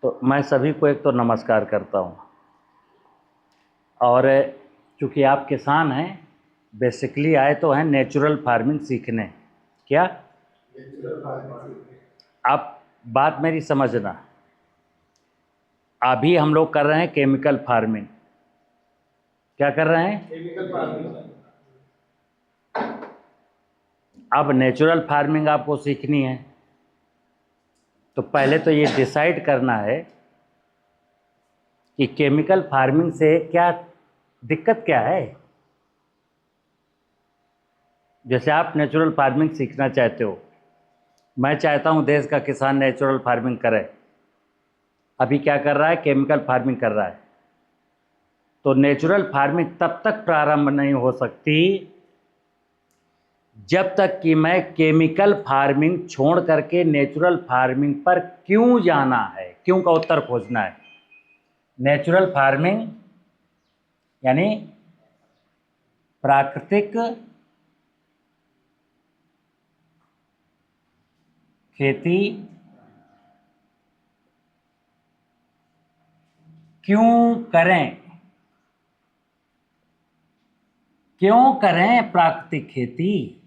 तो मैं सभी को एक तो नमस्कार करता हूँ। और चूँकि आप किसान हैं, बेसिकली आए तो हैं नेचुरल फार्मिंग सीखने। क्या आप बात मेरी समझना, अभी हम लोग कर रहे हैं केमिकल फार्मिंग। क्या कर रहे हैं? Chemical farming. अब नेचुरल फार्मिंग आपको सीखनी है, तो पहले तो ये डिसाइड करना है कि केमिकल फार्मिंग से क्या दिक्कत क्या है। जैसे आप नेचुरल फार्मिंग सीखना चाहते हो, मैं चाहता हूं देश का किसान नेचुरल फार्मिंग करे। अभी क्या कर रहा है? केमिकल फार्मिंग कर रहा है। तो नेचुरल फार्मिंग तब तक प्रारंभ नहीं हो सकती जब तक कि मैं केमिकल फार्मिंग छोड़ करके नेचुरल फार्मिंग पर क्यों जाना है, क्यों का उत्तर खोजना है। नेचुरल फार्मिंग यानी प्राकृतिक खेती क्यों करें, क्यों करें प्राकृतिक खेती।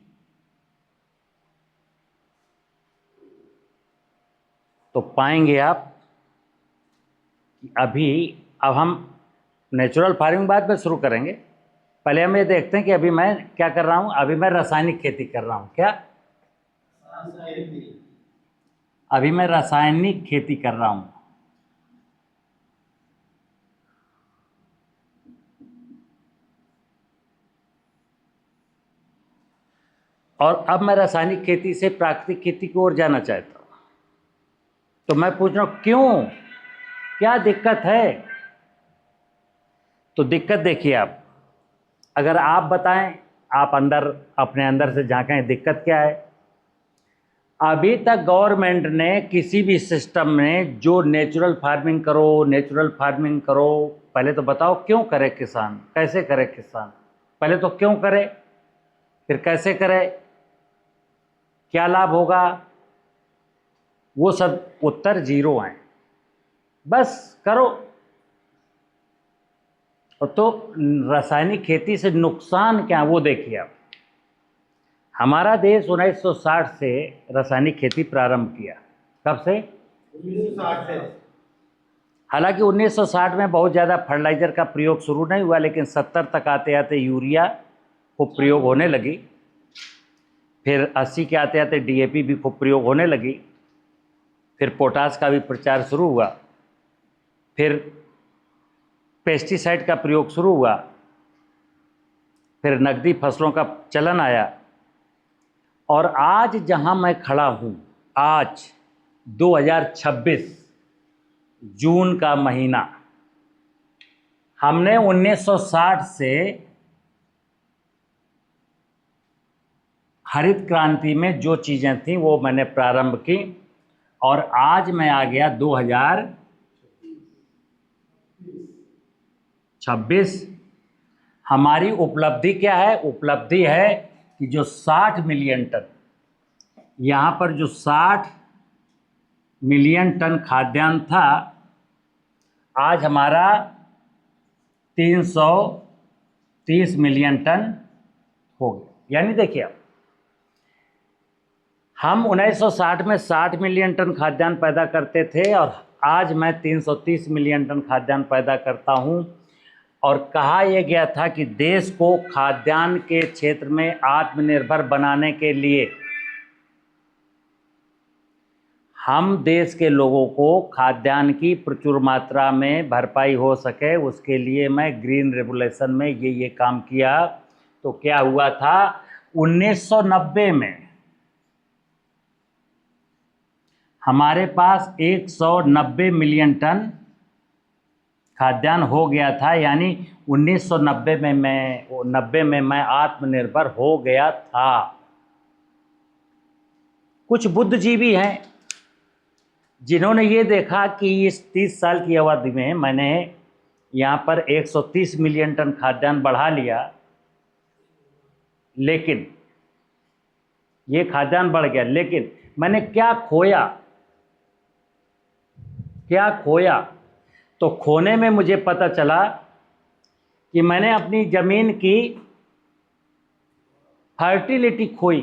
तो पाएंगे आप कि अब हम नेचुरल फार्मिंग बाद में शुरू करेंगे। पहले हम ये देखते हैं कि अभी मैं क्या कर रहा हूं। अभी मैं रासायनिक खेती कर रहा हूं। क्या? अभी मैं रासायनिक खेती कर रहा हूं। और अब मैं रासायनिक खेती से प्राकृतिक खेती की ओर जाना चाहता हूं। तो मैं पूछ रहा हूं क्यों, क्या दिक्कत है। तो दिक्कत देखिए, आप अगर आप बताएं, आप अपने अंदर से झांकें, दिक्कत क्या है। अभी तक गवर्नमेंट ने किसी भी सिस्टम में जो नेचुरल फार्मिंग करो, नेचुरल फार्मिंग करो, पहले तो बताओ क्यों करे किसान, कैसे करे किसान। पहले तो क्यों करे, फिर कैसे करे, क्या लाभ होगा, वो सब उत्तर जीरो हैं। बस करो। तो रासायनिक खेती से नुकसान क्या, वो देखिए आप। हमारा देश 1960 से रासायनिक खेती प्रारंभ किया। कब से? 1960 से। हालांकि 1960 में बहुत ज़्यादा फर्टिलाइज़र का प्रयोग शुरू नहीं हुआ, लेकिन 70 तक आते आते यूरिया खूब प्रयोग होने लगी। फिर 80 के आते आते डीएपी भी खूब प्रयोग होने लगी। फिर पोटास का भी प्रचार शुरू हुआ। फिर पेस्टिसाइड का प्रयोग शुरू हुआ। फिर नकदी फसलों का चलन आया। और आज जहां मैं खड़ा हूं, आज 2026 जून का महीना, हमने 1960 से हरित क्रांति में जो चीज़ें थीं वो मैंने प्रारंभ की, और आज मैं आ गया 2026। हमारी उपलब्धि क्या है? उपलब्धि है कि जो 60 मिलियन टन, यहाँ पर जो 60 मिलियन टन खाद्यान्न था, आज हमारा 330 मिलियन टन हो गया। यानी देखिए, अब हम 1960 में 60 मिलियन टन खाद्यान्न पैदा करते थे, और आज मैं 330 मिलियन टन खाद्यान्न पैदा करता हूं। और कहा यह गया था कि देश को खाद्यान्न के क्षेत्र में आत्मनिर्भर बनाने के लिए, हम देश के लोगों को खाद्यान्न की प्रचुर मात्रा में भरपाई हो सके, उसके लिए मैं ग्रीन रेवोल्यूशन में ये काम किया। तो क्या हुआ था, 1990 में हमारे पास 190 मिलियन टन खाद्यान्न हो गया था। यानी 1990 में मैं आत्मनिर्भर हो गया था। कुछ बुद्धिजीवी हैं जिन्होंने ये देखा कि इस 30 साल की अवधि में मैंने यहाँ पर 130 मिलियन टन खाद्यान्न बढ़ा लिया, लेकिन ये खाद्यान्न बढ़ गया, लेकिन मैंने क्या खोया। क्या खोया? तो खोने में मुझे पता चला कि मैंने अपनी ज़मीन की फर्टिलिटी खोई,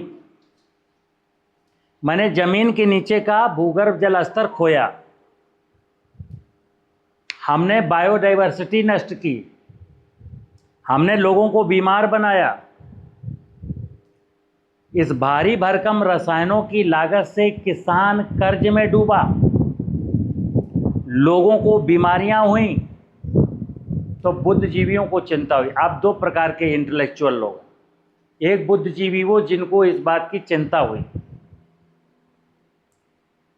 मैंने ज़मीन के नीचे का भूगर्भ जल स्तर खोया, हमने बायोडाइवर्सिटी नष्ट की, हमने लोगों को बीमार बनाया। इस भारी भरकम रसायनों की लागत से किसान कर्ज में डूबा, लोगों को बीमारियां हुई, तो बुद्धिजीवियों को चिंता हुई। अब दो प्रकार के इंटेलेक्चुअल लोग, एक बुद्धिजीवी वो जिनको इस बात की चिंता हुई,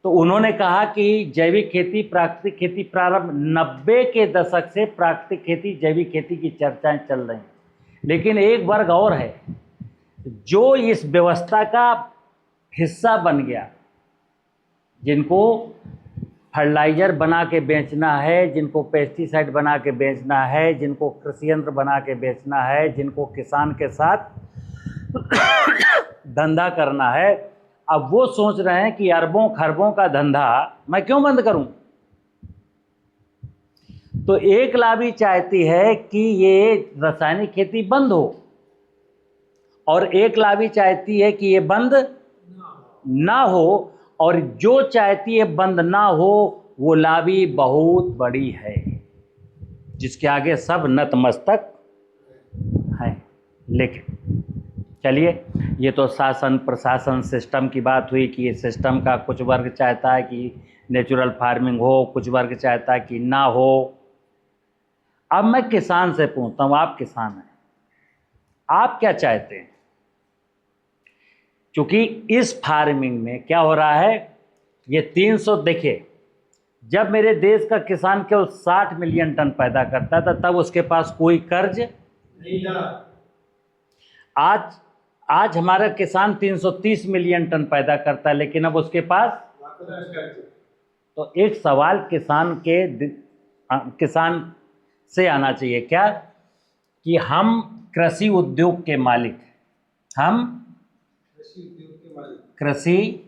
तो उन्होंने कहा कि जैविक खेती, प्राकृतिक खेती, प्रारंभ 90 के दशक से प्राकृतिक खेती, जैविक खेती की चर्चाएं चल रही हैं। लेकिन एक वर्ग और है जो इस व्यवस्था का हिस्सा बन गया, जिनको फर्टिलाइजर बना के बेचना है, जिनको पेस्टिसाइड बना के बेचना है, जिनको कृषि यंत्र बना के बेचना है, जिनको किसान के साथ धंधा करना है। अब वो सोच रहे हैं कि अरबों खरबों का धंधा मैं क्यों बंद करूं? तो एक लाभी चाहती है कि ये रासायनिक खेती बंद हो, और एक लाभी चाहती है कि ये बंद ना हो, और जो चाहती है बंद ना हो वो लाभी बहुत बड़ी है, जिसके आगे सब नतमस्तक हैं। लेकिन चलिए, ये तो शासन प्रशासन सिस्टम की बात हुई कि ये सिस्टम का कुछ वर्ग चाहता है कि नेचुरल फार्मिंग हो, कुछ वर्ग चाहता है कि ना हो। अब मैं किसान से पूछता हूँ, आप किसान हैं, आप क्या चाहते हैं? क्योंकि इस फार्मिंग में क्या हो रहा है, ये 300, देखिए, जब मेरे देश का किसान केवल 60 मिलियन टन पैदा करता था तब उसके पास कोई कर्ज नहीं था। आज हमारा किसान 330 मिलियन टन पैदा करता है, लेकिन अब उसके पास। तो एक सवाल किसान से आना चाहिए, क्या कि हम कृषि उद्योग के मालिक, हम कृषि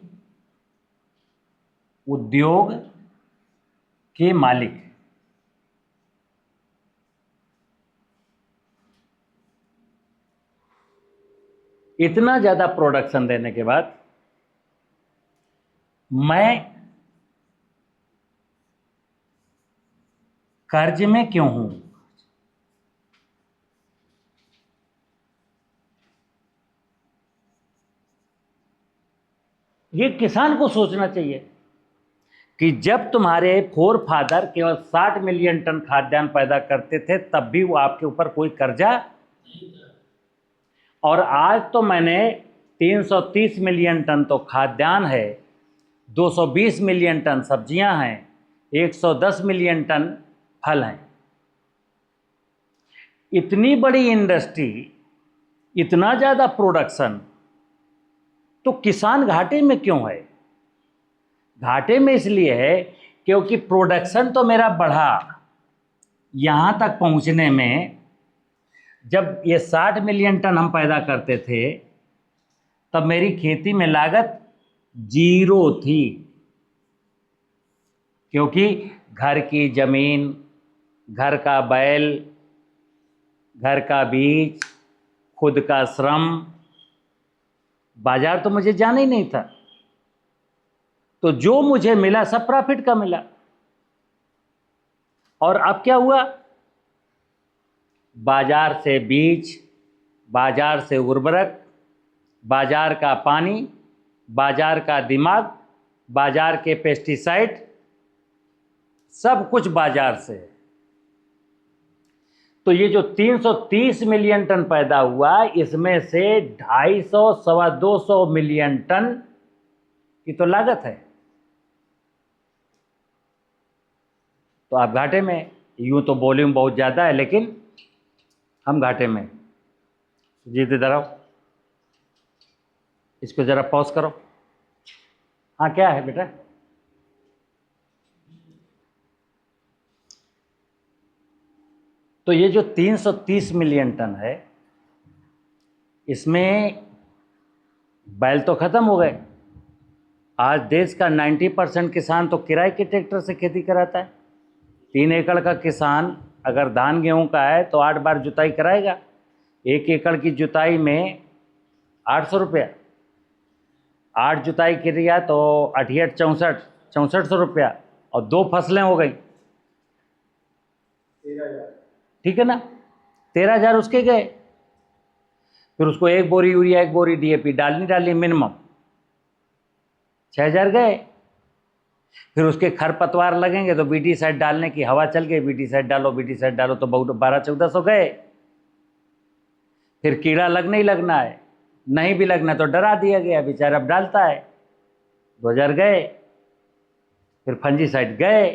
उद्योग के मालिक, इतना ज़्यादा प्रोडक्शन देने के बाद मैं कर्ज में क्यों हूं? ये किसान को सोचना चाहिए कि जब तुम्हारे फोर फादर केवल 60 मिलियन टन खाद्यान्न पैदा करते थे तब भी वो आपके ऊपर कोई कर्जा, और आज तो मैंने 330 मिलियन टन तो खाद्यान्न है, 220 मिलियन टन सब्जियां हैं, 110 मिलियन टन फल हैं। इतनी बड़ी इंडस्ट्री, इतना ज़्यादा प्रोडक्शन, तो किसान घाटे में क्यों है? घाटे में इसलिए है क्योंकि प्रोडक्शन तो मेरा बढ़ा, यहाँ तक पहुँचने में जब ये 60 मिलियन टन हम पैदा करते थे तब मेरी खेती में लागत 0 थी, क्योंकि घर की ज़मीन, घर का बैल, घर का बीज, खुद का श्रम, बाजार तो मुझे जाना ही नहीं था, तो जो मुझे मिला सब प्रॉफिट का मिला। और अब क्या हुआ? बाजार से बीज, बाजार से उर्वरक, बाजार का पानी, बाजार का दिमाग, बाजार के पेस्टिसाइड, सब कुछ बाजार से। तो ये जो 330 मिलियन टन पैदा हुआ, इसमें से 250 सवा 200 मिलियन टन की तो लागत है। तो आप घाटे में, यूं तो वॉल्यूम बहुत ज़्यादा है लेकिन हम घाटे में। जीत इधर आओ, इसको ज़रा पॉज करो। हाँ, क्या है बेटा? तो ये जो 330 मिलियन टन है, इसमें बैल तो ख़त्म हो गए, आज देश का 90% किसान तो किराए के ट्रैक्टर से खेती कराता है। 3 एकड़ का किसान अगर धान गेहूं का है तो 8 बार जुताई कराएगा। 1 एकड़ की जुताई में 800 रुपया, 8 जुताई किया तो 88 6400 रुपया, और 2 फसलें हो गई, 13,000। ठीक है ना। 13,000 उसके गए। फिर उसको 1 बोरी यूरिया 1 बोरी DAP डालनी मिनिमम, 6,000 गए। फिर उसके खरपतवार लगेंगे तो बीटीसाइड डालने की हवा चल गई, बीटीसाइड डालो तो बहुत 12-1400 गए। फिर कीड़ा लगना ही लगना है, नहीं भी लगना तो डरा दिया गया, बेचारा अब डालता है, 2,000 गए। फिर फंजीसाइड गए।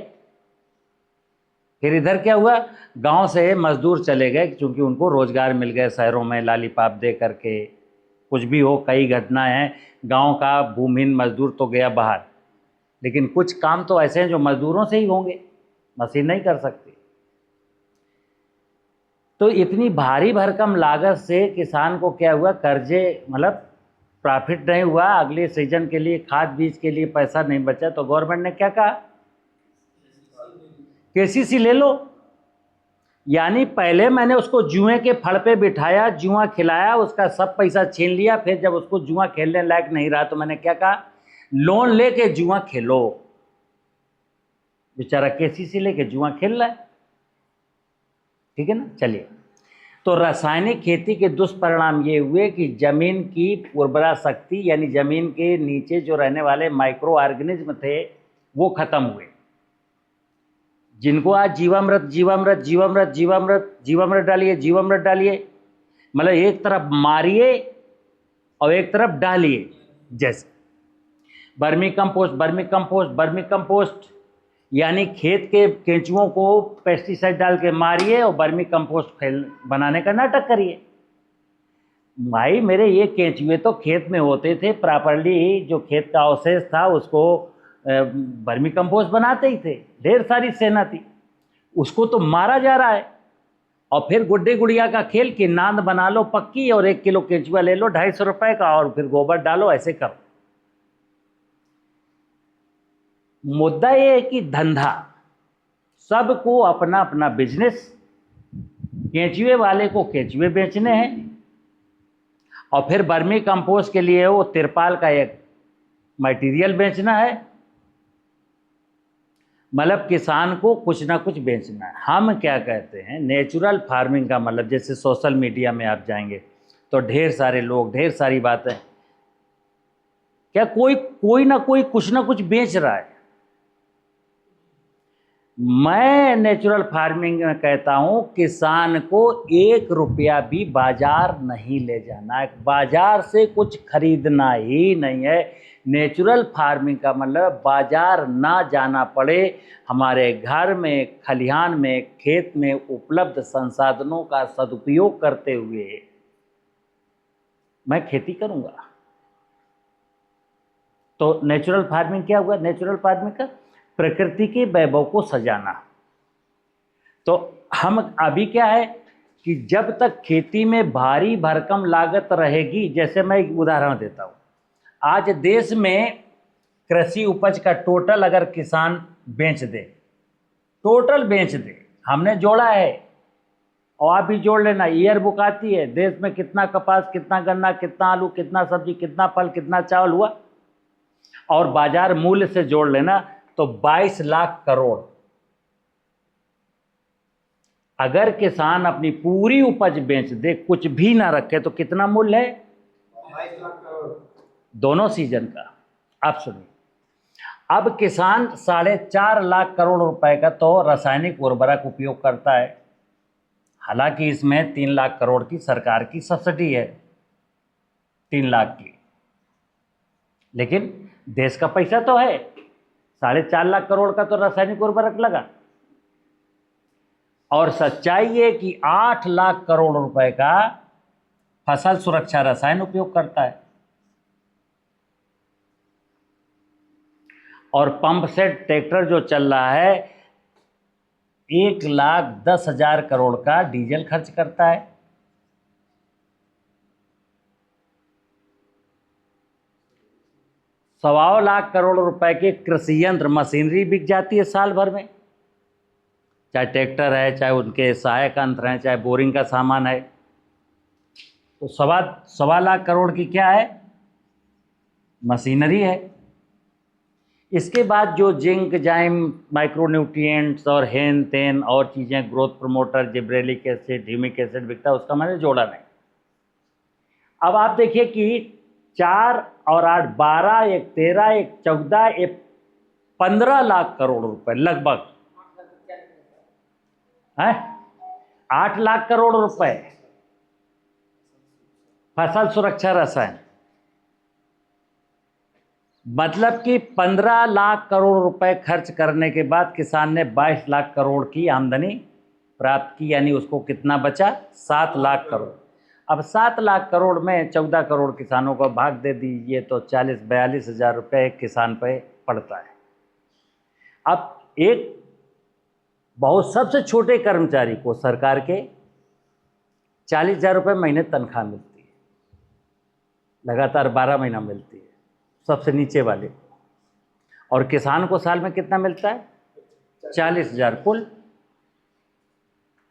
फिर इधर क्या हुआ, गांव से मजदूर चले गए क्योंकि उनको रोजगार मिल गए शहरों में लालीपाप दे करके। कुछ भी हो, कई घटनाएं हैं। गांव का भूमिहीन मजदूर तो गया बाहर, लेकिन कुछ काम तो ऐसे हैं जो मजदूरों से ही होंगे, मशीन नहीं कर सकती। तो इतनी भारी भरकम लागत से किसान को क्या हुआ, कर्जे, मतलब प्रॉफिट नहीं हुआ, अगले सीजन के लिए खाद बीज के लिए पैसा नहीं बचा, तो गवर्नमेंट ने क्या कहा, KCC ले लो। यानी पहले मैंने उसको जुए के फड़ पे बिठाया, जुआ खिलाया, उसका सब पैसा छीन लिया। फिर जब उसको जुआ खेलने लायक नहीं रहा तो मैंने क्या कहा, लोन लेके जुआ खेलो। बेचारा KCC लेके जुआ खेल रहा है, ठीक है ना। चलिए, तो रासायनिक खेती के दुष्परिणाम ये हुए कि जमीन की उर्वरा शक्ति, यानी जमीन के नीचे जो रहने वाले माइक्रो ऑर्गेनिज्म थे वो खत्म हुए। जिनको आज जीवामृत जीवामृत जीवामृत जीवामृत जीवामृत डालिए, जीवामृत डालिए, मतलब एक तरफ मारिए और एक तरफ डालिए। जैसे बर्मी कंपोस्ट, यानी खेत के केंचुओं को पेस्टिसाइड डाल के मारिए और बर्मी कंपोस्ट बनाने का नाटक करिए। भाई मेरे ये केंचुए तो खेत में होते थे प्रॉपरली, जो खेत का अवशेष था उसको बर्मी कंपोस्ट बनाते ही थे, ढेर सारी सेना थी, उसको तो मारा जा रहा है। और फिर गुड्डे गुड़िया का खेल कि नांद बना लो पक्की और 1 किलो केंचुआ ले लो 250 रुपए का और फिर गोबर डालो, ऐसे करो। मुद्दा ये है कि धंधा, सबको अपना अपना बिजनेस, केंचुए वाले को केंचुए बेचने हैं और फिर बर्मी कंपोस्ट के लिए वो तिरपाल का एक मटेरियल बेचना है। मतलब किसान को कुछ ना कुछ बेचना है। हम क्या कहते हैं, नेचुरल फार्मिंग का मतलब, जैसे सोशल मीडिया में आप जाएंगे तो ढेर सारे लोग, ढेर सारी बातें, क्या कोई ना कोई कुछ ना कुछ बेच रहा है। मैं नेचुरल फार्मिंग में कहता हूं किसान को 1 रुपया भी बाजार नहीं ले जाना है, बाजार से कुछ खरीदना ही नहीं है। नेचुरल फार्मिंग का मतलब बाजार ना जाना पड़े, हमारे घर में, खलिहान में, खेत में उपलब्ध संसाधनों का सदुपयोग करते हुए मैं खेती करूंगा। तो नेचुरल फार्मिंग क्या हुआ, नेचुरल फार्मिंग का प्रकृति के वैभव को सजाना। तो हम अभी क्या है कि जब तक खेती में भारी भरकम लागत रहेगी, जैसे मैं एक उदाहरण देता हूं, आज देश में कृषि उपज का टोटल अगर किसान बेच दे, टोटल बेच दे, हमने जोड़ा है और आप भी जोड़ लेना, ईयर बुक आती है, देश में कितना कपास, कितना गन्ना, कितना आलू, कितना सब्जी, कितना फल, कितना चावल हुआ, और बाजार मूल्य से जोड़ लेना तो 22 लाख करोड़। अगर किसान अपनी पूरी उपज बेच दे, कुछ भी ना रखे, तो कितना मूल्य है, 22 लाख करोड़ दोनों सीजन का। आप सुनिए, अब किसान 4.5 लाख करोड़ रुपए का तो रासायनिक उर्वरक उपयोग करता है, हालांकि इसमें 3 लाख करोड़ की सरकार की सब्सिडी है, 3 लाख की, लेकिन देश का पैसा तो है। 4.5 लाख करोड़ का तो रासायनिक उर्वरक लगा, और सच्चाई ये कि 8 लाख करोड़ रुपए का फसल सुरक्षा रसायन उपयोग करता है, और पंप सेट ट्रैक्टर जो चल रहा है 1,10,000 करोड़ का डीजल खर्च करता है। 1.25 करोड़ रुपए के कृषि यंत्र मशीनरी बिक जाती है साल भर में, चाहे ट्रैक्टर है, चाहे उनके सहायक यंत्र हैं, चाहे बोरिंग का सामान है। तो 1.25 करोड़ की क्या है, मशीनरी है। इसके बाद जो जिंक, जाइम, माइक्रोन्यूट्रिएंट्स और हेन तेन और चीज़ें, growth promoter, gibberellic acid, humic acid बिकता है, उसका मैंने जोड़ा नहीं। अब आप देखिए कि 4 और 8 12, एक 13, एक 14, एक 15 लाख करोड़ रुपए लगभग है। 8 लाख करोड़ रुपए फसल सुरक्षा रसायन, मतलब कि 15 लाख करोड़ रुपए खर्च करने के बाद किसान ने 22 लाख करोड़ की आमदनी प्राप्त की, यानी उसको कितना बचा, 7 लाख करोड़। अब 7 लाख करोड़ में 14 करोड़ किसानों को भाग दे दीजिए तो 40-42 हज़ार रुपये एक किसान पे पड़ता है। अब एक बहुत सबसे छोटे कर्मचारी को सरकार के 40,000 रुपये महीने तनख्वाह मिलती है, लगातार 12 महीना मिलती है सबसे नीचे वाले, और किसान को साल में कितना मिलता है, 40,000 कुल।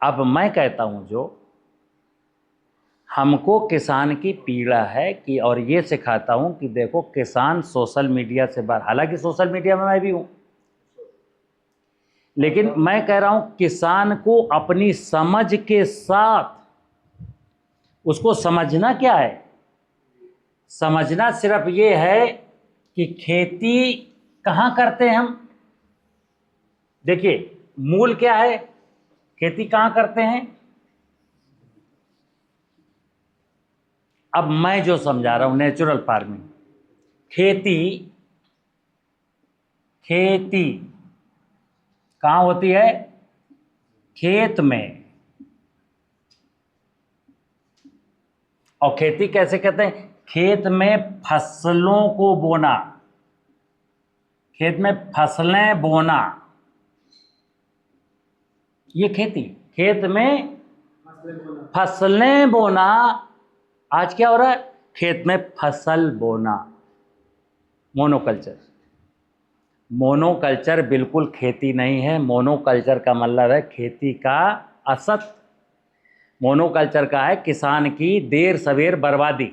अब मैं कहता हूं जो हमको किसान की पीड़ा है कि, और ये सिखाता हूं कि देखो किसान सोशल मीडिया से बाहर, हालांकि सोशल मीडिया में मैं भी हूं, लेकिन मैं कह रहा हूं किसान को अपनी समझ के साथ उसको समझना क्या है, समझना सिर्फ ये है कि खेती कहाँ करते हैं हम। देखिए मूल क्या है, खेती कहाँ करते हैं। अब मैं जो समझा रहा हूं नेचुरल फार्मिंग, खेती कहाँ होती है, खेत में। और खेती कैसे कहते हैं, खेत में फसलों को बोना, खेत में फसलें बोना, ये खेती। खेत में फसलें बोना, आज क्या हो रहा है, खेत में फसल बोना, मोनोकल्चर। मोनोकल्चर बिल्कुल खेती नहीं है। मोनोकल्चर का मतलब है खेती का असत। मोनोकल्चर का है किसान की देर सवेर बर्बादी।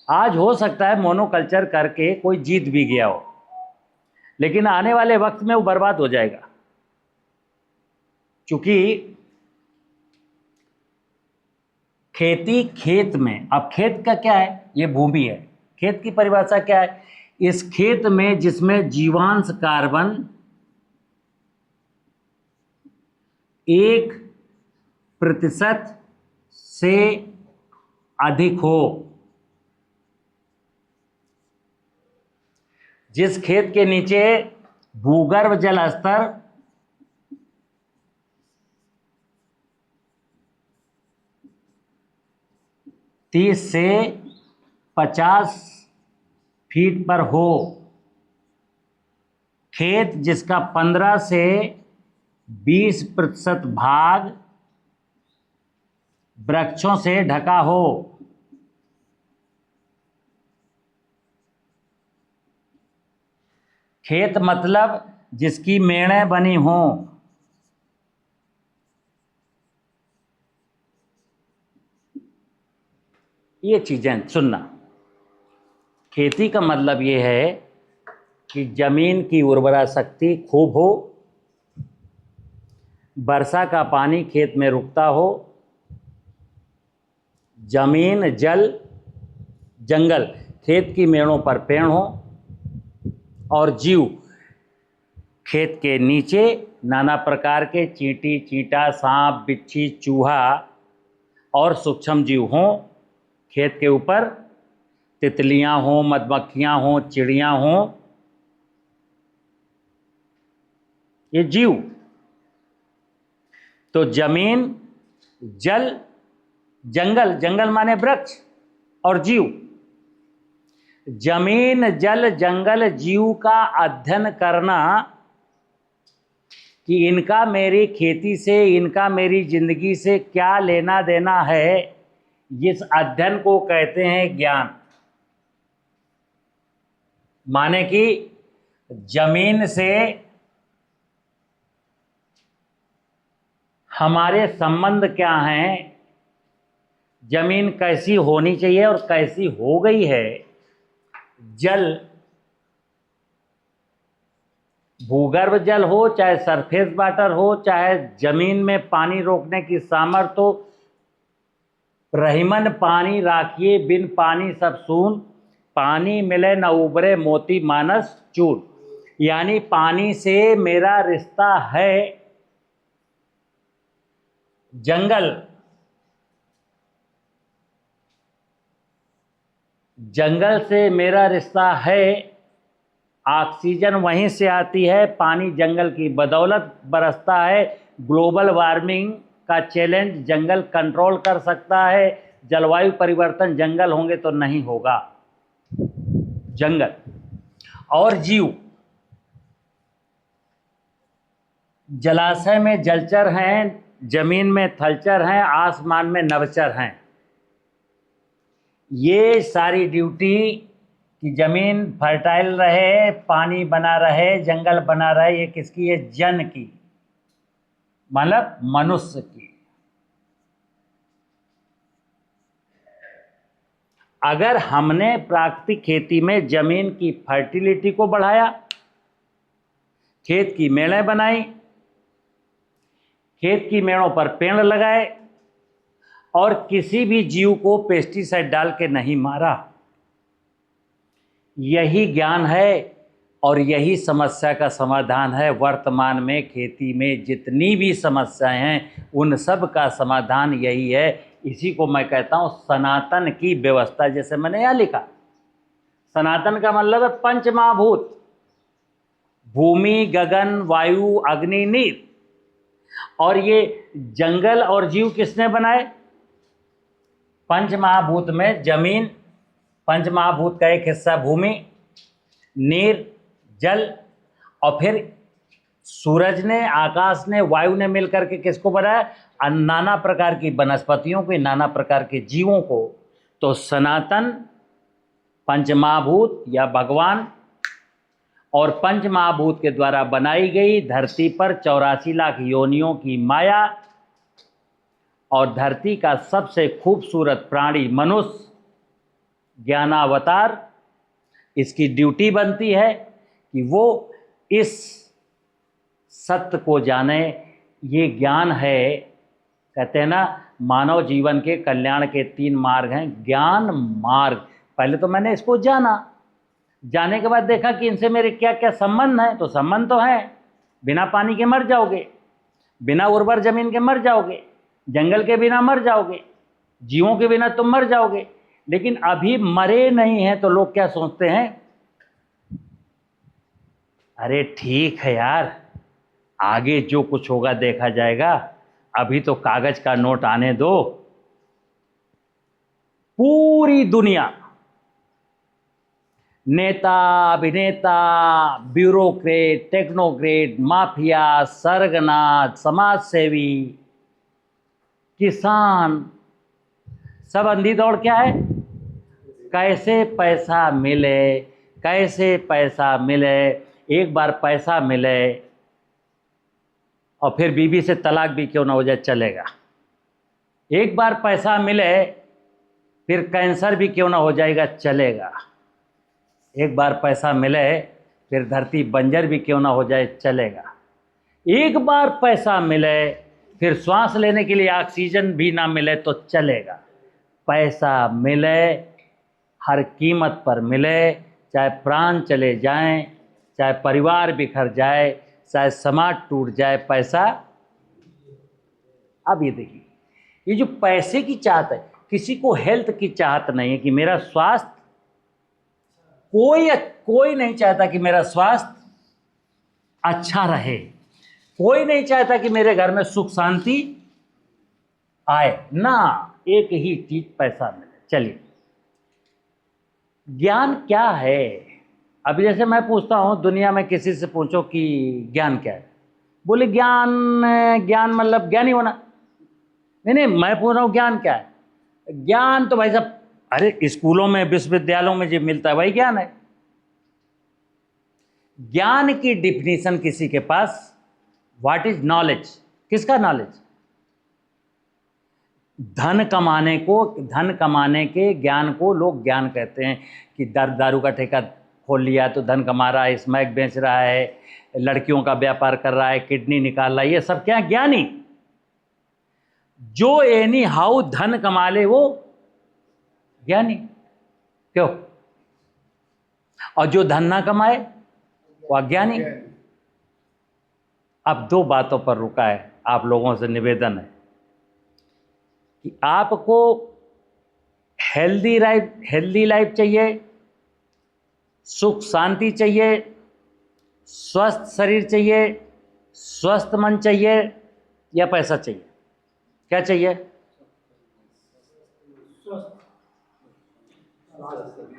आज हो सकता है मोनोकल्चर करके कोई जीत भी गया हो, लेकिन आने वाले वक्त में वो बर्बाद हो जाएगा, क्योंकि खेती खेत में, अब खेत का क्या है, ये भूमि है। खेत की परिभाषा क्या है, इस खेत में जिसमें जीवांश कार्बन 1% से अधिक हो, जिस खेत के नीचे भूगर्भ जल स्तर 30 से 50 फीट पर हो, खेत जिसका 15 से 20% भाग वृक्षों से ढका हो, खेत मतलब जिसकी मेड़ें बनी हों, ये चीजें सुनना। खेती का मतलब ये है कि जमीन की उर्वरा शक्ति खूब हो, वर्षा का पानी खेत में रुकता हो, जमीन, जल, जंगल, खेत की मेड़ों पर पेड़ हो, और जीव खेत के नीचे नाना प्रकार के चींटी, चींटा, सांप, बिच्छी, चूहा और सूक्ष्म जीव हों। खेत के ऊपर तितलियां हों, मधुमक्खियां हों, चिड़ियां हों, ये जीव। तो जमीन, जल, जंगल, जंगल माने वृक्ष, और जीव। जमीन, जल, जंगल, जीव का अध्ययन करना कि इनका मेरी खेती से, इनका मेरी जिंदगी से क्या लेना देना है, इस अध्ययन को कहते हैं ज्ञान। माने कि जमीन से हमारे संबंध क्या हैं, जमीन कैसी होनी चाहिए और कैसी हो गई है। जल, भूगर्भ जल हो चाहे सरफेस वाटर हो, चाहे जमीन में पानी रोकने की सामर्थ्य हो, रहीमन पानी राखिए बिन पानी सब सून, पानी मिले न उबरे मोती मानस चूर। यानी पानी से मेरा रिश्ता है। जंगल से मेरा रिश्ता है। ऑक्सीजन वहीं से आती है, पानी जंगल की बदौलत बरसता है। ग्लोबल वार्मिंग का चैलेंज जंगल कंट्रोल कर सकता है। जलवायु परिवर्तन जंगल होंगे तो नहीं होगा। जंगल और जीव, जलाशय में जलचर हैं, जमीन में थलचर हैं, आसमान में नभचर हैं। ये सारी ड्यूटी कि जमीन फर्टाइल रहे, पानी बना रहे, जंगल बना रहे, ये किसकी है? जन की, मतलब मनुष्य की। अगर हमने प्राकृतिक खेती में जमीन की फर्टिलिटी को बढ़ाया, खेत की मेड़ें बनाई, खेत की मेड़ों पर पेड़ लगाए और किसी भी जीव को पेस्टिसाइड डाल के नहीं मारा, यही ज्ञान है और यही समस्या का समाधान है। वर्तमान में खेती में जितनी भी समस्याएं हैं उन सब का समाधान यही है। इसी को मैं कहता हूँ सनातन की व्यवस्था। जैसे मैंने यहाँ लिखा, सनातन का मतलब है पंच महाभूत, भूमि, गगन, वायु, अग्नि, नीर। और ये जंगल और जीव किसने बनाए? पंच महाभूत में जमीन, पंच महाभूत का एक हिस्सा भूमि, नीर, जल, और फिर सूरज ने, आकाश ने, वायु ने मिलकर के किसको बनाया? नाना प्रकार की वनस्पतियों को, नाना प्रकार के जीवों को। तो सनातन, पंचमहाभूत या भगवान और पंचमहाभूत के द्वारा बनाई गई धरती पर 84 लाख योनियों की माया और धरती का सबसे खूबसूरत प्राणी मनुष्य, ज्ञानावतार, इसकी ड्यूटी बनती है कि वो इस सत्य को जाने। ये ज्ञान है, कहते हैं ना, मानव जीवन के कल्याण के 3 मार्ग हैं। ज्ञान मार्ग, पहले तो मैंने इसको जाना, जाने के बाद देखा कि इनसे मेरे क्या क्या संबंध हैं। तो संबंध तो हैं, बिना पानी के मर जाओगे, बिना उर्वर जमीन के मर जाओगे, जंगल के बिना मर जाओगे, जीवों के बिना तुम मर जाओगे। लेकिन अभी मरे नहीं हैं तो लोग क्या सोचते हैं? अरे ठीक है यार, आगे जो कुछ होगा देखा जाएगा, अभी तो कागज का नोट आने दो। पूरी दुनिया, नेता, अभिनेता, ब्यूरोक्रेट, टेक्नोक्रेट, माफिया, सरगना, समाज सेवी, किसान, सब अंधी दौड़ क्या है? कैसे पैसा मिले, कैसे पैसा मिले। एक बार पैसा मिले और फिर बीवी से तलाक भी क्यों ना हो जाए, चलेगा। एक बार पैसा मिले फिर कैंसर भी क्यों ना हो जाएगा, चलेगा। एक बार पैसा मिले फिर धरती बंजर भी क्यों ना हो जाए, चलेगा। एक बार पैसा मिले फिर श्वास लेने के लिए ऑक्सीजन भी ना मिले तो चलेगा। पैसा मिले, हर कीमत पर मिले, चाहे प्राण चले जाएं, चाहे परिवार बिखर जाए, चाहे समाज टूट जाए, पैसा। अब ये देखिए, ये जो पैसे की चाहत है, किसी को हेल्थ की चाहत नहीं है कि मेरा स्वास्थ्य, कोई नहीं चाहता कि मेरा स्वास्थ्य अच्छा रहे। कोई नहीं चाहता कि मेरे घर में सुख शांति आए ना। एक ही चीज, पैसा मिले। चलिए, ज्ञान क्या है? अभी जैसे मैं पूछता हूँ, दुनिया में किसी से पूछो कि ज्ञान क्या है, बोले ज्ञान मतलब ज्ञानी होना। नहीं, मैं पूछ रहा हूँ ज्ञान क्या है? ज्ञान तो भाई साहब, अरे स्कूलों में, विश्वविद्यालयों में जो मिलता है वही ज्ञान है। ज्ञान की डिफिनीशन किसी के पास, व्हाट इज नॉलेज, किसका नॉलेज? धन कमाने के ज्ञान को लोग ज्ञान कहते हैं कि दारू का ठेका खोल लिया तो धन कमा रहा है, स्मैक बेच रहा है, लड़कियों का व्यापार कर रहा है, किडनी निकाल रहा है, ये सब क्या ज्ञानी? जो एनी हाउ धन कमा ले वो ज्ञानी, क्यों? और जो धन ना कमाए वो अज्ञानी। अब दो बातों पर रुका है, आप लोगों से निवेदन है कि आपको हेल्दी लाइफ चाहिए, सुख शांति चाहिए, स्वस्थ शरीर चाहिए, स्वस्थ मन चाहिए, या पैसा चाहिए? क्या चाहिए?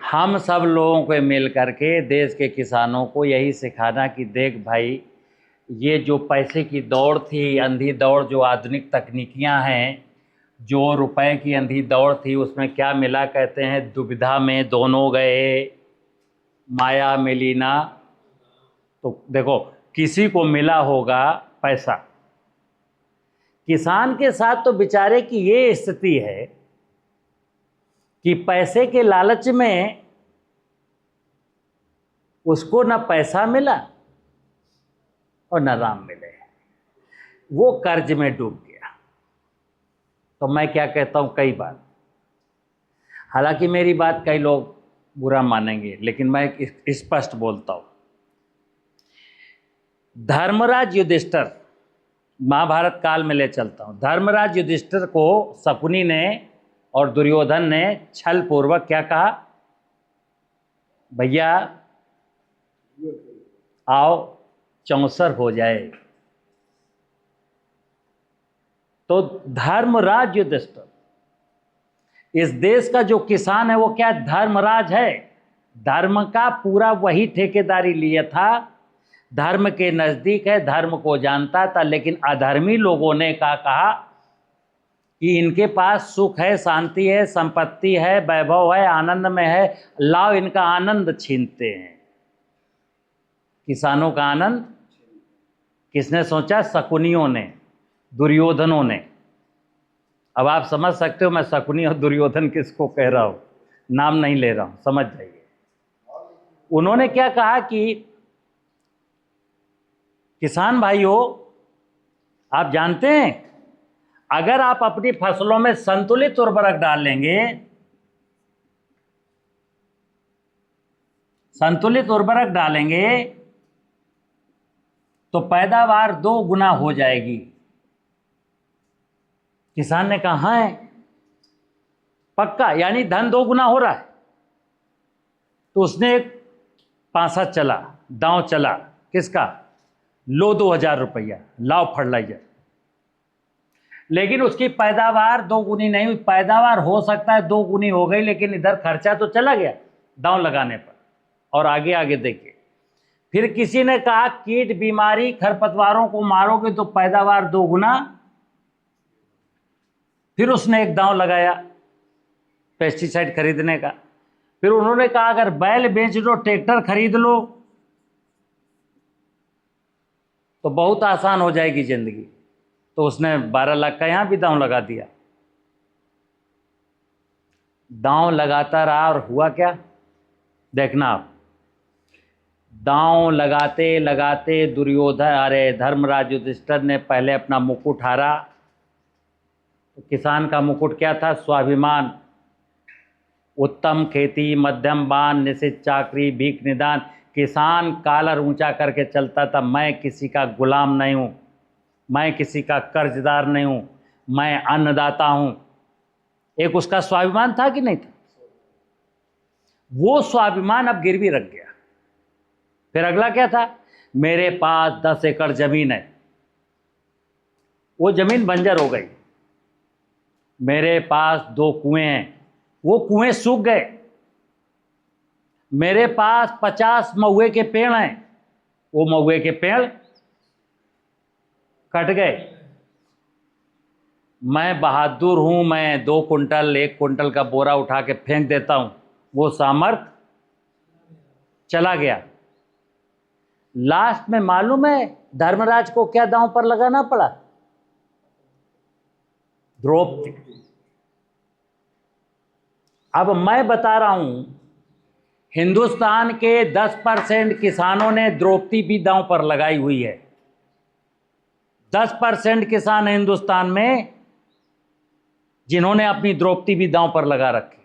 हम सब लोगों को मिल करके देश के किसानों को यही सिखाना कि देख भाई, ये जो पैसे की दौड़ थी, अंधी दौड़, जो आधुनिक तकनीकियां हैं, जो रुपए की अंधी दौड़ थी, उसमें क्या मिला? कहते हैं दुविधा में दोनों गए, माया मिली ना। तो देखो, किसी को मिला होगा पैसा, किसान के साथ तो बेचारे की ये स्थिति है कि पैसे के लालच में उसको न पैसा मिला और न राम मिले, वो कर्ज में डूब गया। तो मैं क्या कहता हूं, कई बार, हालांकि मेरी बात कई लोग बुरा मानेंगे, लेकिन मैं स्पष्ट बोलता हूं। धर्मराज युधिष्ठिर, महाभारत काल में ले चलता हूं, धर्मराज युधिष्ठिर को शकुनी ने और दुर्योधन ने छल पूर्वक क्या कहा? भैया आओ 64 हो जाए। तो धर्मराज युधिष्ठिर, इस देश का जो किसान है वो क्या धर्मराज है? धर्म का पूरा वही ठेकेदारी लिया था, धर्म के नजदीक है, धर्म को जानता था, लेकिन अधर्मी लोगों ने कहा कि इनके पास सुख है, शांति है, संपत्ति है, वैभव है, आनंद में है, लाओ इनका आनंद छीनते हैं। किसानों का आनंद किसने सोचा? शकुनियों ने, दुर्योधनों ने। अब आप समझ सकते हो मैं शकुनी और दुर्योधन किसको कह रहा हूं, नाम नहीं ले रहा हूं, समझ जाइए। उन्होंने क्या कहा कि किसान भाइयों, आप जानते हैं अगर आप अपनी फसलों में संतुलित उर्वरक डालेंगे, तो पैदावार 2 गुना हो जाएगी। किसान ने कहा है पक्का, यानी धन 2 गुना हो रहा है। तो उसने एक पासा चला, दांव चला, किसका? लो 2000 रुपया, लाओ फर्टिलाइजर। लेकिन उसकी पैदावार 2 गुनी नहीं हुई, पैदावार हो सकता है 2 गुनी हो गई, लेकिन इधर खर्चा तो चला गया दांव लगाने पर। और आगे देखिए, फिर किसी ने कहा कीट बीमारी खरपतवारों को मारोगे तो पैदावार 2 गुना। फिर उसने एक दांव लगाया पेस्टिसाइड खरीदने का। फिर उन्होंने कहा अगर बैल बेच दो, ट्रैक्टर खरीद लो तो बहुत आसान हो जाएगी जिंदगी। तो उसने 12 लाख का यहां भी दांव लगा दिया। दांव लगाता रहा और हुआ क्या देखना आप। दांव लगाते लगाते धर्मराज युधिष्ठिर ने पहले अपना मुकुट हारा। तो किसान का मुकुट क्या था? स्वाभिमान, उत्तम खेती, मध्यम बान, निश्चित चाकरी, भीख निदान। किसान कालर ऊंचा करके चलता था, मैं किसी का गुलाम नहीं हूं, मैं किसी का कर्जदार नहीं हूं, मैं अन्नदाता हूं। एक उसका स्वाभिमान था कि नहीं था? वो स्वाभिमान अब गिरवी रख गया। फिर अगला क्या था? मेरे पास 10 एकड़ जमीन है, वो जमीन बंजर हो गई। मेरे पास 2 कुएं हैं, वो कुएं सूख गए। मेरे पास 50 महुए के पेड़ हैं, वो महुए के पेड़ कट गए। मैं बहादुर हूं, मैं 2 कुंटल 1 कुंटल का बोरा उठा के फेंक देता हूं, वो सामर्थ चला गया। लास्ट में मालूम है धर्मराज को क्या दांव पर लगाना पड़ा? द्रौपदी। अब मैं बता रहा हूं, हिंदुस्तान के 10% किसानों ने द्रौपदी भी दांव पर लगाई हुई है। 10% किसान है हिंदुस्तान में जिन्होंने अपनी द्रौपदी भी दांव पर लगा रखी।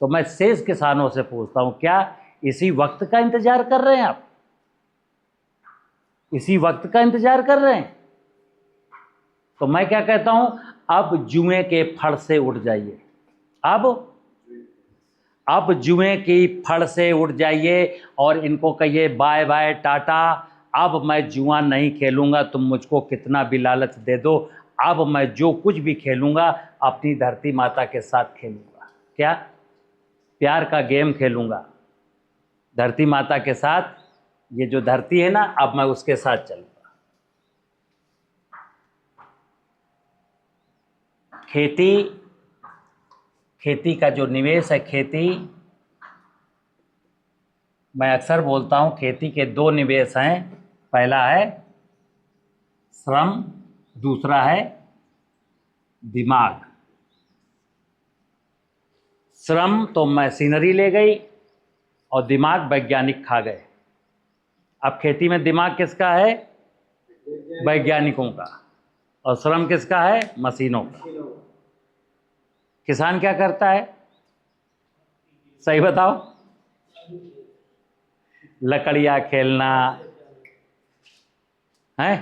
तो मैं शेष किसानों से पूछता हूं, क्या इसी वक्त का इंतजार कर रहे हैं आप? इसी वक्त का इंतजार कर रहे हैं? तो मैं क्या कहता हूं, अब जुए के फड़ से उठ जाइए। अब जुए की फड़ से उठ जाइए और इनको कहिए बाय बाय टाटा। अब मैं जुआ नहीं खेलूंगा, तुम मुझको कितना भी लालच दे दो। अब मैं जो कुछ भी खेलूंगा अपनी धरती माता के साथ खेलूंगा। क्या? प्यार का गेम खेलूंगा धरती माता के साथ। ये जो धरती है ना, अब मैं उसके साथ चलूंगा। खेती का जो निवेश है, खेती, मैं अक्सर बोलता हूं खेती के 2 निवेश हैं। पहला है श्रम, दूसरा है दिमाग। श्रम तो मशीनरी ले गई और दिमाग वैज्ञानिक खा गए। अब खेती में दिमाग किसका है? वैज्ञानिकों का। और श्रम किसका है? मशीनों का। किसान क्या करता है? सही बताओ। लकड़ियाँ खेलना है,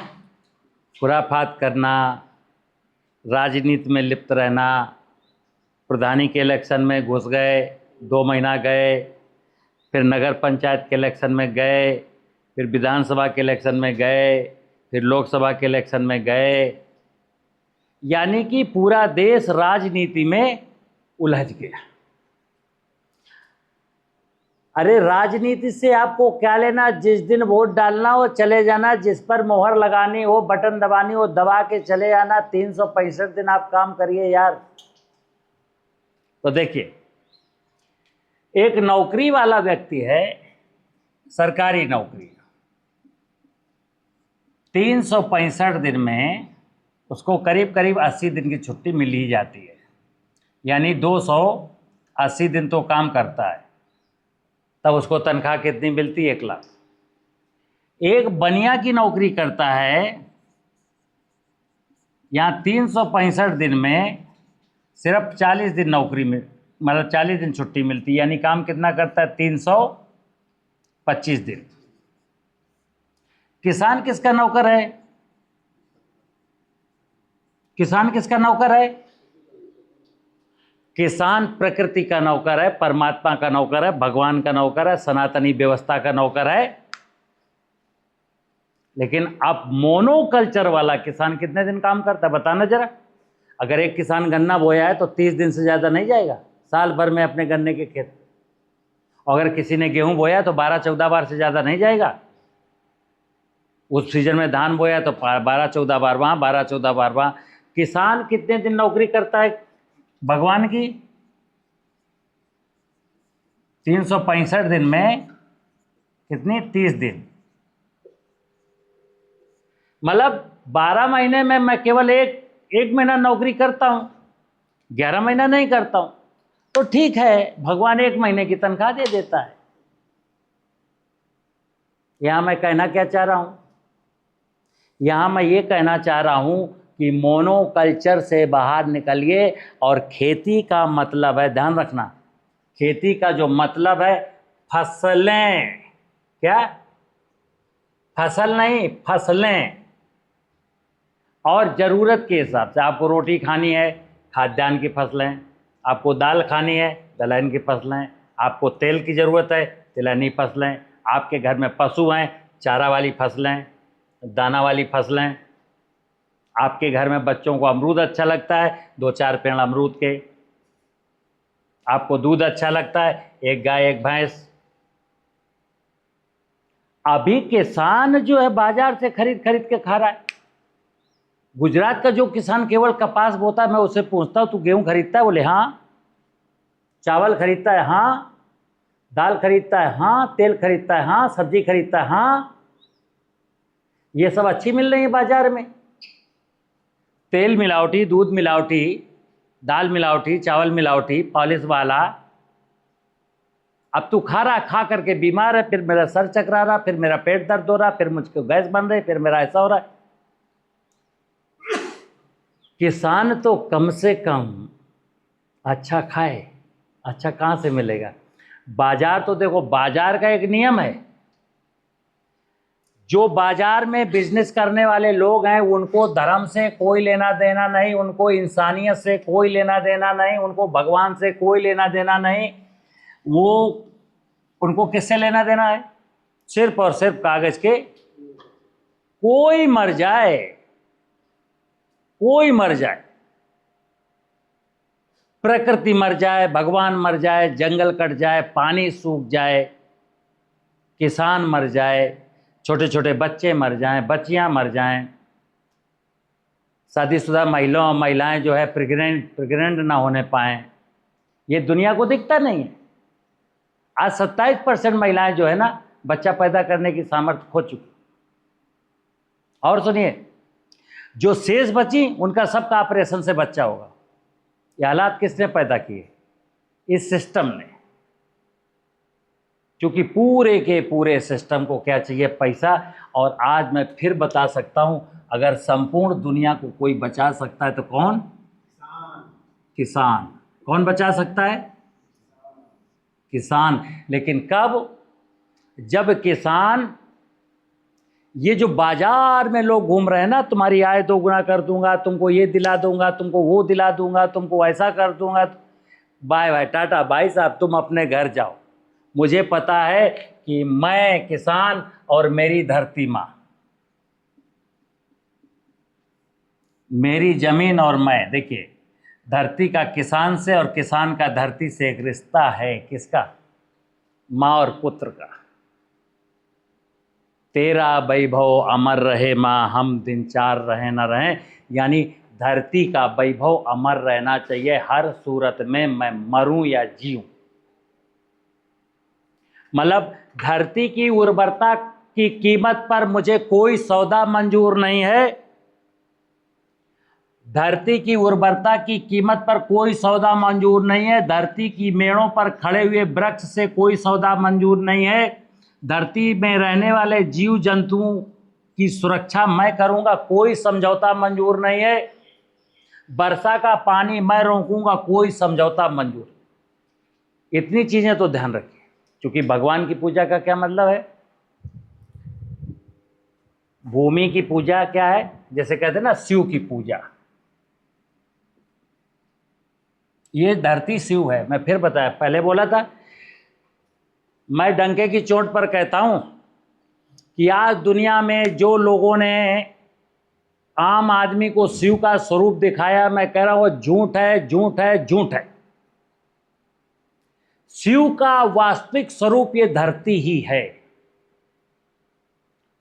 खुराफात करना, राजनीति में लिप्त रहना। प्रधानी के इलेक्शन में घुस गए, 2 महीना गए, फिर नगर पंचायत के इलेक्शन में गए, फिर विधानसभा के इलेक्शन में गए, फिर लोकसभा के इलेक्शन में गए। यानी कि पूरा देश राजनीति में उलझ गया। अरे राजनीति से आपको क्या लेना? जिस दिन वोट डालना हो चले जाना, जिस पर मोहर लगानी हो, बटन दबानी हो, दबा के चले जाना। 365 दिन आप काम करिए यार। तो देखिए, एक नौकरी वाला व्यक्ति है, सरकारी नौकरी, 365 दिन में उसको करीब करीब 80 दिन की छुट्टी मिल ही जाती है। यानी 280 दिन तो काम करता है, तब उसको तनख्वाह कितनी मिलती है? 1 लाख। एक बनिया की नौकरी करता है, यहाँ 365 दिन में सिर्फ 40 दिन नौकरी में, मतलब 40 दिन छुट्टी मिलती है। यानी काम कितना करता है? 325 दिन। किसान किसका नौकर है? किसान किसका नौकर है? किसान प्रकृति का नौकर है, परमात्मा का नौकर है, भगवान का नौकर है, सनातनी व्यवस्था का नौकर है। लेकिन अब मोनोकल्चर वाला किसान कितने दिन काम करता है बताना जरा। अगर एक किसान गन्ना बोया है तो 30 दिन से ज़्यादा नहीं जाएगा साल भर में अपने गन्ने के खेत। और अगर किसी ने गेहूं बोया तो 12-14 बार से ज़्यादा नहीं जाएगा। उस सीजन में धान बोया तो 12-14 बार वहाँ, 12-14 बार वहाँ। किसान कितने दिन नौकरी करता है भगवान की? 365 दिन में कितनी? 30 दिन। मतलब 12 महीने में मैं केवल एक महीना नौकरी करता हूं, 11 महीना नहीं करता हूं। तो ठीक है, भगवान 1 महीने की तनख्वाह दे देता है। यहां मैं कहना क्या चाह रहा हूं? यहां मैं ये कहना चाह रहा हूं कि मोनोकल्चर से बाहर निकलिए। और खेती का मतलब है, ध्यान रखना, खेती का जो मतलब है फसलें। क्या? फसल नहीं, फसलें। और ज़रूरत के हिसाब से आपको रोटी खानी है, खाद्यान्न की फसलें। आपको दाल खानी है, दलहन की फसलें। आपको तेल की ज़रूरत है, तिलहनी फसलें। आपके घर में पशु हैं, चारा वाली फसलें, दाना वाली फसलें। आपके घर में बच्चों को अमरूद अच्छा लगता है, 2-4 पेड़ अमरूद के। आपको दूध अच्छा लगता है, 1 गाय 1 भैंस। अभी किसान जो है बाजार से खरीद के खा रहा है। गुजरात का जो किसान केवल कपास बोता है, मैं उससे पूछता हूँ तू गेहूं खरीदता है? बोले हाँ। चावल खरीदता है? हाँ। दाल खरीदता है हाँ, तेल खरीदता है हाँ, सब्जी खरीदता है हाँ, ये सब अच्छी मिल रही है बाजार में। तेल मिलावटी, दूध मिलावटी, दाल मिलावटी, चावल मिलावटी, पॉलिश वाला। अब तू खा रहा, खा करके बीमार है, फिर मेरा सर चकरा रहा, फिर मेरा पेट दर्द हो रहा, फिर मुझको गैस बन रही, फिर मेरा ऐसा हो रहा है। किसान तो कम से कम अच्छा खाए, अच्छा कहाँ से मिलेगा? बाजार तो देखो, बाजार का एक नियम है, जो बाजार में बिजनेस करने वाले लोग हैं उनको धर्म से कोई लेना देना नहीं, उनको इंसानियत से कोई लेना देना नहीं, उनको भगवान से कोई लेना देना नहीं। वो उनको किससे लेना देना है? सिर्फ और सिर्फ कागज के। कोई मर जाए, कोई मर जाए, प्रकृति मर जाए, भगवान मर जाए, जंगल कट जाए, पानी सूख जाए, किसान मर जाए, छोटे छोटे बच्चे मर जाएं, बच्चियां मर जाएं, शादीशुदा महिलाएं जो है प्रेग्नेंट ना होने पाएं, ये दुनिया को दिखता नहीं है। आज 27% महिलाएं जो है ना बच्चा पैदा करने की सामर्थ्य खो चुकी। और सुनिए, जो शेष बची उनका सबका ऑपरेशन से बच्चा होगा। ये हालात किसने पैदा किए? इस सिस्टम ने। क्योंकि पूरे के पूरे सिस्टम को क्या चाहिए? पैसा। और आज मैं फिर बता सकता हूं, अगर संपूर्ण दुनिया को कोई बचा सकता है तो कौन? किसान। कौन बचा सकता है? किसान। लेकिन कब? जब किसान, ये जो बाजार में लोग घूम रहे हैं ना, तुम्हारी आय दोगुना कर दूंगा, तुमको ये दिला दूंगा, तुमको वो दिला दूंगा, तुमको ऐसा कर दूंगा, बाय बाय टाटा, भाई साहब तुम अपने घर जाओ। मुझे पता है कि मैं किसान और मेरी धरती माँ, मेरी जमीन और मैं। देखिए, धरती का किसान से और किसान का धरती से एक रिश्ता है। किसका? माँ और पुत्र का। तेरा वैभव अमर रहे माँ, हम दिन चार रहे न रहें। यानी धरती का वैभव अमर रहना चाहिए हर सूरत में, मैं मरूं या जीऊं। मतलब धरती की उर्वरता की कीमत पर मुझे कोई सौदा मंजूर नहीं है। धरती की उर्वरता की कीमत पर कोई सौदा मंजूर नहीं है। धरती की मेड़ों पर खड़े हुए वृक्ष से कोई सौदा मंजूर नहीं है। धरती में रहने वाले जीव जंतुओं की सुरक्षा मैं करूंगा, कोई समझौता मंजूर नहीं है। वर्षा का पानी मैं रोकूंगा, कोई समझौता मंजूर। इतनी चीजें तो ध्यान रखिए। क्योंकि भगवान की पूजा का क्या मतलब है? भूमि की पूजा क्या है? जैसे कहते हैं ना शिव की पूजा, ये धरती शिव है। मैं फिर बताया, पहले बोला था, मैं डंके की चोट पर कहता हूं कि आज दुनिया में जो लोगों ने आम आदमी को शिव का स्वरूप दिखाया, मैं कह रहा हूं झूठ है, झूठ है, झूठ है। शिव का वास्तविक स्वरूप ये धरती ही है।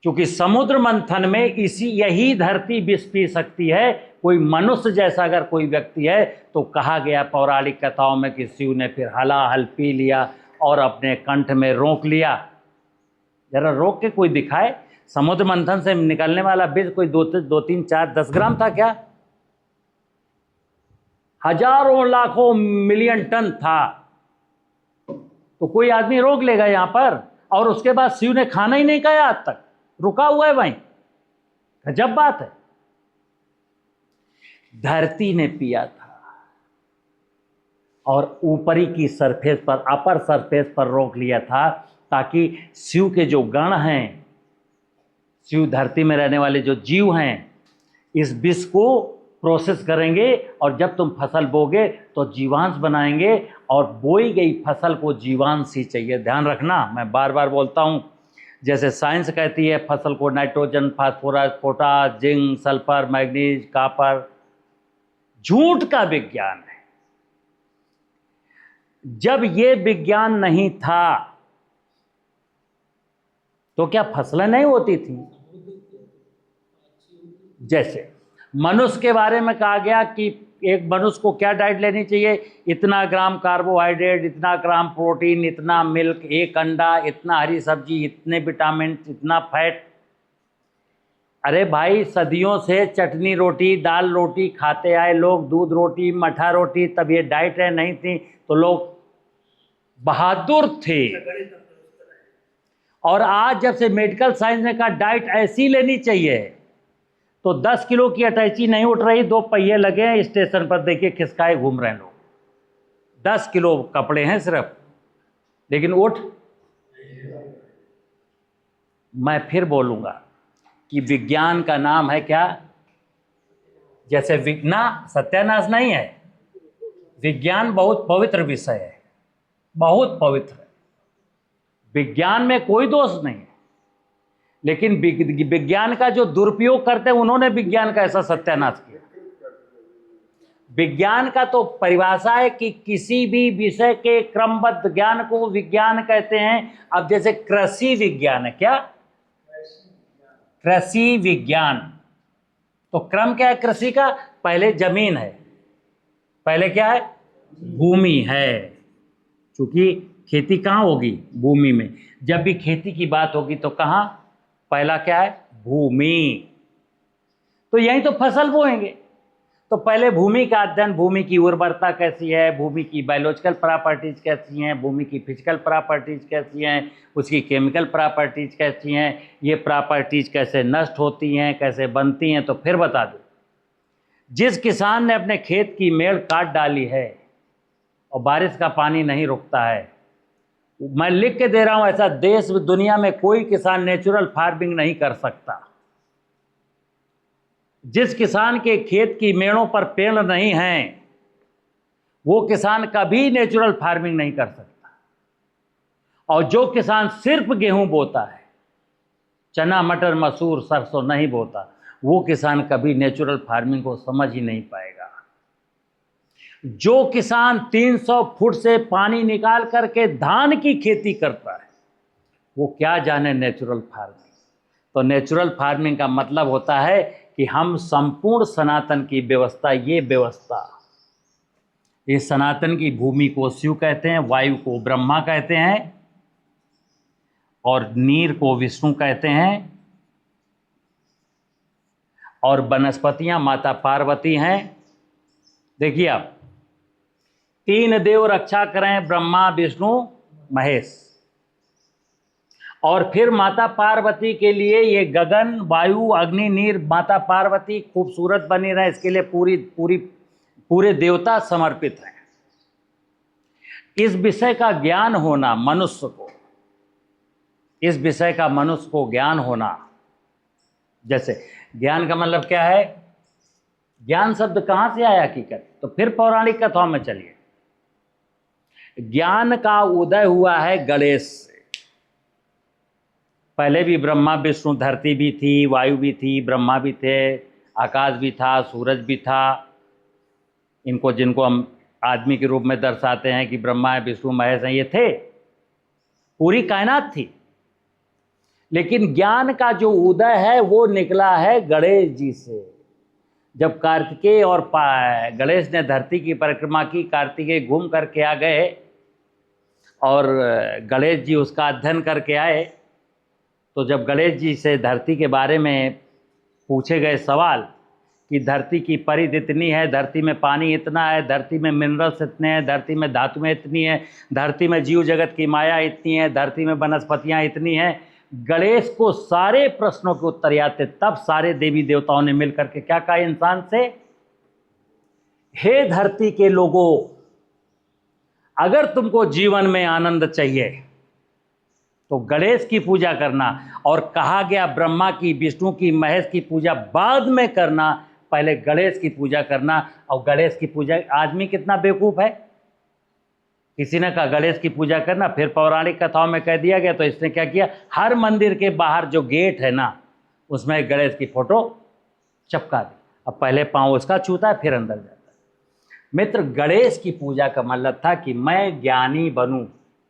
क्योंकि समुद्र मंथन में यही धरती विष पी सकती है। कोई मनुष्य जैसा अगर कोई व्यक्ति है तो कहा गया पौराणिक कथाओं में कि शिव ने फिर हलाहल पी लिया और अपने कंठ में रोक लिया। जरा रोक के कोई दिखाए। समुद्र मंथन से निकलने वाला विष कोई 2, 3, 4, 10 ग्राम था क्या? हजारों लाखों मिलियन टन था। तो कोई आदमी रोक लेगा यहां पर, और उसके बाद शिव ने खाना ही नहीं खाया, आज तक रुका हुआ है वहीं। गजब बात है। धरती ने पिया था और ऊपरी की सरफेस पर, अपर सरफेस पर रोक लिया था, ताकि शिव के जो गण हैं, शिव धरती में रहने वाले जो जीव हैं, इस विष को प्रोसेस करेंगे और जब तुम फसल बोगे तो जीवांश बनाएंगे। और बोई गई फसल को जीवांश ही चाहिए। ध्यान रखना, मैं बार बार बोलता हूं, जैसे साइंस कहती है फसल को nitrogen, phosphorus, potash, zinc, sulphur, manganese, copper, झूठ का विज्ञान है। जब ये विज्ञान नहीं था तो क्या फसलें नहीं होती थी? जैसे मनुष्य के बारे में कहा गया कि एक मनुष्य को क्या डाइट लेनी चाहिए, इतना ग्राम कार्बोहाइड्रेट, इतना ग्राम प्रोटीन, इतना मिल्क, एक अंडा, इतना हरी सब्जी, इतने विटामिन, इतना फैट। अरे भाई, सदियों से चटनी रोटी दाल रोटी खाते आए लोग, दूध रोटी मठा रोटी, तब ये डाइट है नहीं थी तो लोग बहादुर थे। और आज जब से मेडिकल साइंस ने कहा डाइट ऐसी लेनी चाहिए, तो 10 किलो की अटैची नहीं उठ रही, 2 पहिए लगे हैं स्टेशन पर, देखिए खिसकाए घूम रहे हैं लोग। 10 किलो कपड़े हैं सिर्फ, लेकिन उठ। मैं फिर बोलूंगा कि विज्ञान का नाम है क्या, जैसे सत्यानाश नहीं है। विज्ञान बहुत पवित्र विषय है, बहुत पवित्र है, विज्ञान में कोई दोष नहीं है। लेकिन विज्ञान का जो दुरुपयोग करते हैं, उन्होंने विज्ञान का ऐसा सत्यानाश किया। विज्ञान का तो परिभाषा है कि किसी भी विषय के क्रमबद्ध ज्ञान को विज्ञान कहते हैं। अब जैसे कृषि विज्ञान है, क्या कृषि विज्ञान, तो क्रम क्या है कृषि का, पहले जमीन है, पहले क्या है भूमि है, क्योंकि खेती कहाँ होगी, भूमि में। जब भी खेती की बात होगी तो कहाँ, पहला क्या है भूमि, तो यहीं तो फसल बोएंगे। तो पहले भूमि का अध्ययन, भूमि की उर्वरता कैसी है, भूमि की बायोलॉजिकल प्रॉपर्टीज कैसी हैं, भूमि की फिजिकल प्रॉपर्टीज कैसी हैं, उसकी केमिकल प्रॉपर्टीज कैसी हैं, ये प्रॉपर्टीज कैसे नष्ट होती हैं, कैसे बनती हैं। तो फिर बता दूं, जिस किसान ने अपने खेत की मेड़ काट डाली है और बारिश का पानी नहीं रुकता है, मैं लिख के दे रहा हूं, ऐसा देश दुनिया में कोई किसान नेचुरल फार्मिंग नहीं कर सकता। जिस किसान के खेत की मेड़ों पर पेड़ नहीं हैं, वो किसान कभी नेचुरल फार्मिंग नहीं कर सकता। और जो किसान सिर्फ गेहूं बोता है, चना मटर मसूर सरसों नहीं बोता, वो किसान कभी नेचुरल फार्मिंग को समझ ही नहीं पाएगा। जो किसान 300 फुट से पानी निकाल करके धान की खेती करता है, वो क्या जाने नेचुरल फार्मिंग। तो नेचुरल फार्मिंग का मतलब होता है कि हम संपूर्ण सनातन की व्यवस्था, ये सनातन की भूमि को शिव कहते हैं, वायु को ब्रह्मा कहते हैं, और नीर को विष्णु कहते हैं, और वनस्पतियां माता पार्वती हैं। देखिए आप, 3 देव रक्षा करें, ब्रह्मा विष्णु महेश। और फिर माता पार्वती के लिए ये गगन वायु अग्नि नीर, माता पार्वती खूबसूरत बनी रहे, इसके लिए पूरे देवता समर्पित हैं। इस विषय का ज्ञान होना मनुष्य को, इस विषय का मनुष्य को ज्ञान होना, जैसे ज्ञान का मतलब क्या है, ज्ञान शब्द कहां से आया हकीकत, तो फिर पौराणिक कथाओं में चलिए। ज्ञान का उदय हुआ है गणेश से। पहले भी ब्रह्मा विष्णु, धरती भी थी, वायु भी थी, ब्रह्मा भी थे, आकाश भी था, सूरज भी था। इनको जिनको हम आदमी के रूप में दर्शाते हैं कि ब्रह्मा है विष्णु महेश हैं, ये थे, पूरी कायनात थी। लेकिन ज्ञान का जो उदय है वो निकला है गणेश जी से। जब कार्तिकेय और गणेश ने धरती की परिक्रमा की, कार्तिकेय घूम करके आ गए और गणेश जी उसका अध्ययन करके आए, तो जब गणेश जी से धरती के बारे में पूछे गए सवाल कि धरती की परिधि इतनी है, धरती में पानी इतना है, धरती में मिनरल्स इतने हैं, धरती में धातुएं इतनी हैं, धरती में जीव जगत की माया इतनी है, धरती में वनस्पतियाँ इतनी हैं, गणेश को सारे प्रश्नों के उत्तर याद थे। तब सारे देवी देवताओं ने मिलकर के क्या कहा इंसान से, हे धरती के लोगों, अगर तुमको जीवन में आनंद चाहिए तो गणेश की पूजा करना। और कहा गया ब्रह्मा की, विष्णु की, महेश की पूजा बाद में करना, पहले गणेश की पूजा करना। और गणेश की पूजा, आदमी कितना बेवकूफ़ है, किसी ने कहा गणेश की पूजा करना, फिर पौराणिक कथाओं में कह दिया गया, तो इसने क्या किया, हर मंदिर के बाहर जो गेट है ना, उसमें गणेश की फोटो चिपका दी। अब पहले पाँव उसका छूता है, फिर अंदर जाता है। मित्र, गणेश की पूजा का मतलब था कि मैं ज्ञानी बनूं।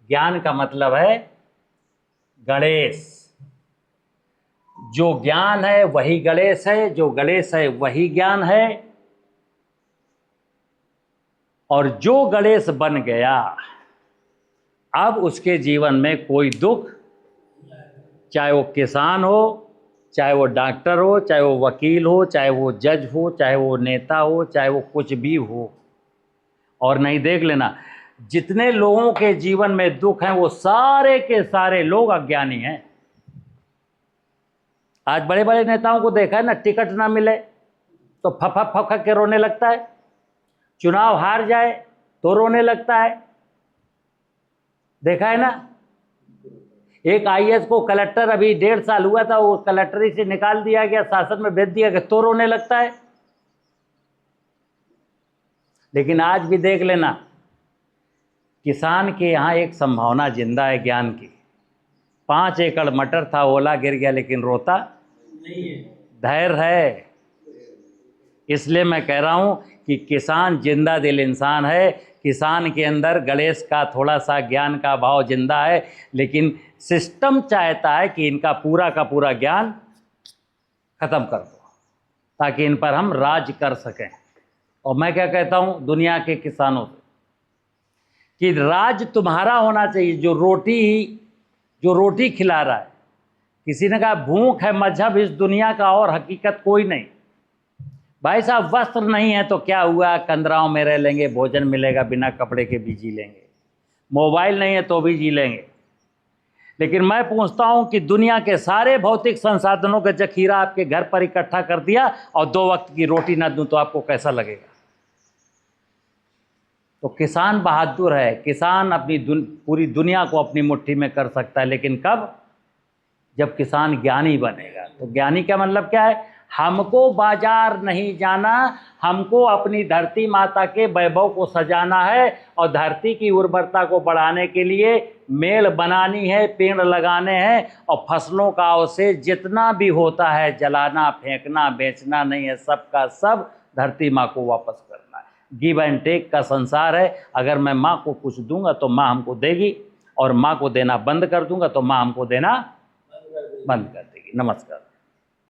ज्ञान का मतलब है गणेश। जो ज्ञान है वही गणेश है, जो गणेश है वही ज्ञान है। और जो गणेश बन गया अब उसके जीवन में कोई दुख, चाहे वो किसान हो, चाहे वो डॉक्टर हो, चाहे वो वकील हो, चाहे वो जज हो, चाहे वो नेता हो, चाहे वो कुछ भी हो। और नहीं, देख लेना, जितने लोगों के जीवन में दुख हैं वो सारे के सारे लोग अज्ञानी हैं। आज बड़े बड़े नेताओं को देखा है ना, टिकट ना मिले तो फफक फफक के रोने लगता है, चुनाव हार जाए तो रोने लगता है। देखा है ना, एक आईएएस को कलेक्टर अभी 1.5 साल हुआ था, वो कलेक्टरी से निकाल दिया गया, शासन में भेज दिया गया, तो रोने लगता है। लेकिन आज भी देख लेना, किसान के यहाँ एक संभावना जिंदा है ज्ञान की। 5 एकड़ मटर था, ओला गिर गया, लेकिन रोता नहीं है, धैर्य है। इसलिए मैं कह रहा हूं कि किसान जिंदा दिल इंसान है। किसान के अंदर गणेश का थोड़ा सा ज्ञान का भाव जिंदा है, लेकिन सिस्टम चाहता है कि इनका पूरा का पूरा ज्ञान खत्म कर दो ताकि इन पर हम राज कर सकें। और मैं क्या कहता हूं दुनिया के किसानों से कि राज तुम्हारा होना चाहिए। जो रोटी खिला रहा है, किसी ने कहा भूख है मजहब इस दुनिया का, और हकीकत कोई नहीं। भाई साहब, वस्त्र नहीं है तो क्या हुआ, कंदराओं में रह लेंगे, भोजन मिलेगा बिना कपड़े के भी जी लेंगे, मोबाइल नहीं है तो भी जी लेंगे। लेकिन मैं पूछता हूं कि दुनिया के सारे भौतिक संसाधनों का जखीरा आपके घर पर इकट्ठा कर दिया और 2 वक्त की रोटी ना दूं तो आपको कैसा लगेगा? तो किसान बहादुर है, किसान अपनी पूरी दुनिया को अपनी मुट्ठी में कर सकता है, लेकिन कब? जब किसान ज्ञानी बनेगा। तो ज्ञानी का मतलब क्या है? हमको बाजार नहीं जाना, हमको अपनी धरती माता के वैभव को सजाना है और धरती की उर्वरता को बढ़ाने के लिए मेल बनानी है, पेड़ लगाने हैं, और फसलों का अवशेष जितना भी होता है जलाना, फेंकना, बेचना नहीं है, सबका सब धरती माँ को वापस करना है। गिव एंड टेक का संसार है। अगर मैं माँ को कुछ दूंगा तो माँ हमको देगी, और माँ को देना बंद कर दूंगा तो माँ हमको देना बंद कर देगी। नमस्कार।